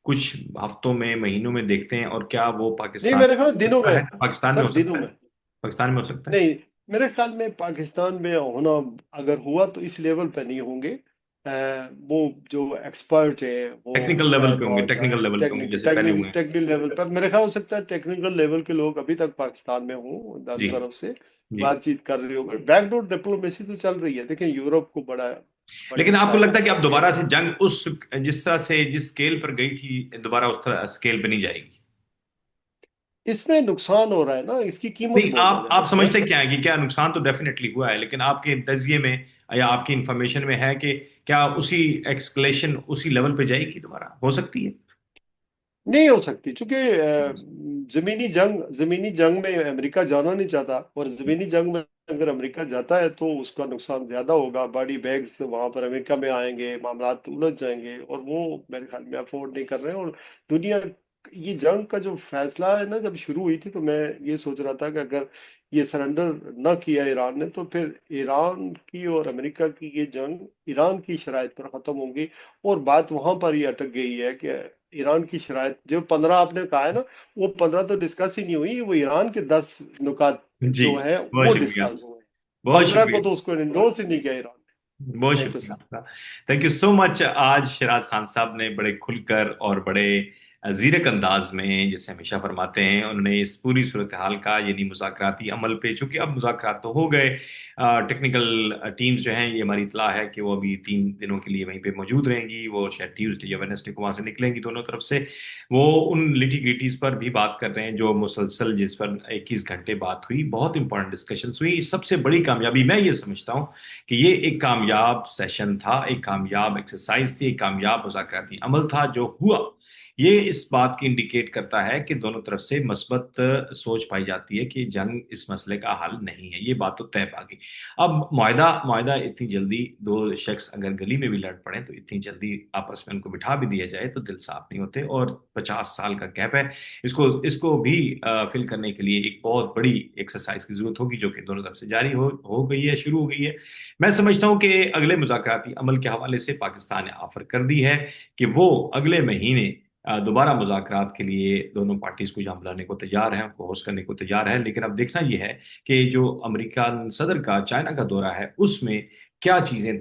कुछ हफ्तों में, महीनों में देखते हैं, और क्या वो नहीं, पाकिस्तान मेरे ख्याल हो दिनों सकता है, में, पाकिस्तान में सर हो दिनों सकता है, में। पाकिस्तान में हो सकता है? नहीं, मेरे ख्याल में पाकिस्तान में होना, अगर हुआ तो इस लेवल पे नहीं होंगे। वो जो एक्सपर्ट है वो टेक्निकल लेवल शायद पे होंगे, वहाँ जाए। टेक्निकल लेवल पे होंगे टेक्निकल जैसे पहले टेक्निकल हुए हैं। टेक्निकल लेवल पर मेरे ख्याल हो सकता है टेक्निकल लेवल के लोग अभी तक पाकिस्तान में हों, जी। दानों तरफ से जी। बातचीत कर रहे हो। बैकडोर डिप्लोमेसी तो चल रही है। देखिए यूरोप को बड़ा बड़ी लेकिन आपको लगता है कि साइंस अब के। दोबारा से जंग उस जिस तरह से जिस स्केल पर गई थी दोबारा उस तरह स्केल पे नहीं जाएगी? इसमें नुकसान हो रहा है ना, इसकी कीमत नहीं, बहुत ज्यादा आप बढ़ समझते गई। क्या है कि क्या नुकसान तो डेफिनेटली हुआ है, लेकिन आपके तजिए में या आपकी इंफॉर्मेशन में है कि क्या उसी एक्सकलेशन उसी लेवल पे जाएगी, दोबारा हो सकती है? नहीं हो सकती, क्योंकि जमीनी जंग में अमेरिका जाना नहीं चाहता, और जमीनी जंग में अगर अमेरिका जाता है तो उसका नुकसान ज्यादा होगा। बॉडी बैग्स वहां पर अमेरिका में आएंगे, मामला उलझ जाएंगे, और वो मेरे ख्याल में अफोर्ड नहीं कर रहे हैं। और दुनिया, ये जंग का जो फैसला है ना, जब शुरू हुई थी तो मैं ये सोच रहा था कि अगर ये सरेंडर न किया ईरान ने, तो फिर ईरान की और अमेरिका की ये जंग ईरान की शराइत पर खत्म होगी। और बात वहां पर ही अटक गई है कि ईरान की शराइत जो 15 आपने कहा है ना, वो 15 तो डिस्कस ही नहीं हुई, वो ईरान के 10 नुकात जी। जो है बहुत वो शुक्रिया। डिस्कस हुए। बहुत 15 को शुक्रिया। तो उसको इंडोर्स ही नहीं किया ईरान बहुत ने। थैंक यू शुक्रिया सर। आपका। Thank you so much. आज शिराज खान साहब ने बड़े खुलकर और बड़े जीरक अंदाज में, जैसे हमेशा फरमाते हैं, उन्होंने इस पूरी सूरत हाल का, यानी मुज़ाकराती अमल पे, चूंकि अब मुज़ाकरात तो हो गए, टेक्निकल टीम्स जो हैं, ये हमारी इत्तला है कि वो अभी 3 दिनों के लिए वहीं पे मौजूद रहेंगी। वो शायद ट्यूसडे या वेडनेसडे को वहां से निकलेंगी दोनों तरफ से। वो उन लिटी ग्रिटीज पर भी बात कर रहे हैं जो मुसलसल, जिस पर 21 घंटे बात हुई, बहुत इंपॉर्टेंट डिस्कशंस हुई। सबसे बड़ी कामयाबी मैं ये समझता हूँ कि ये एक कामयाब सेशन था, एक कामयाब एक्सरसाइज थी, एक कामयाब मुज़ाकराती अमल था जो हुआ। ये इस बात की इंडिकेट करता है कि दोनों तरफ से मस्बत सोच पाई जाती है कि जंग इस मसले का हल नहीं है। ये बात तो तय पा गई। अब मुआहदा मुआहदा इतनी जल्दी, दो शख्स अगर गली में भी लड़ पड़े तो इतनी जल्दी आपस में उनको बिठा भी दिया जाए तो दिल साफ नहीं होते। और 50 साल का गैप है, इसको इसको भी फिल करने के लिए एक बहुत बड़ी एक्सरसाइज की जरूरत होगी, जो कि दोनों तरफ से जारी हो गई है, शुरू हो गई है। मैं समझता हूं कि अगले मुज़ाकराती अमल के हवाले से पाकिस्तान ने ऑफर कर दी है कि वो अगले महीने दोबारा मुज़ाकरात के लिए दोनों पार्टीज को यहाँ बुलाने को तैयार है, उनको होस्ट करने को तैयार है। लेकिन अब देखना यह है कि जो अमेरिकन सदर का चाइना का दौरा है, उसमें क्या चीजें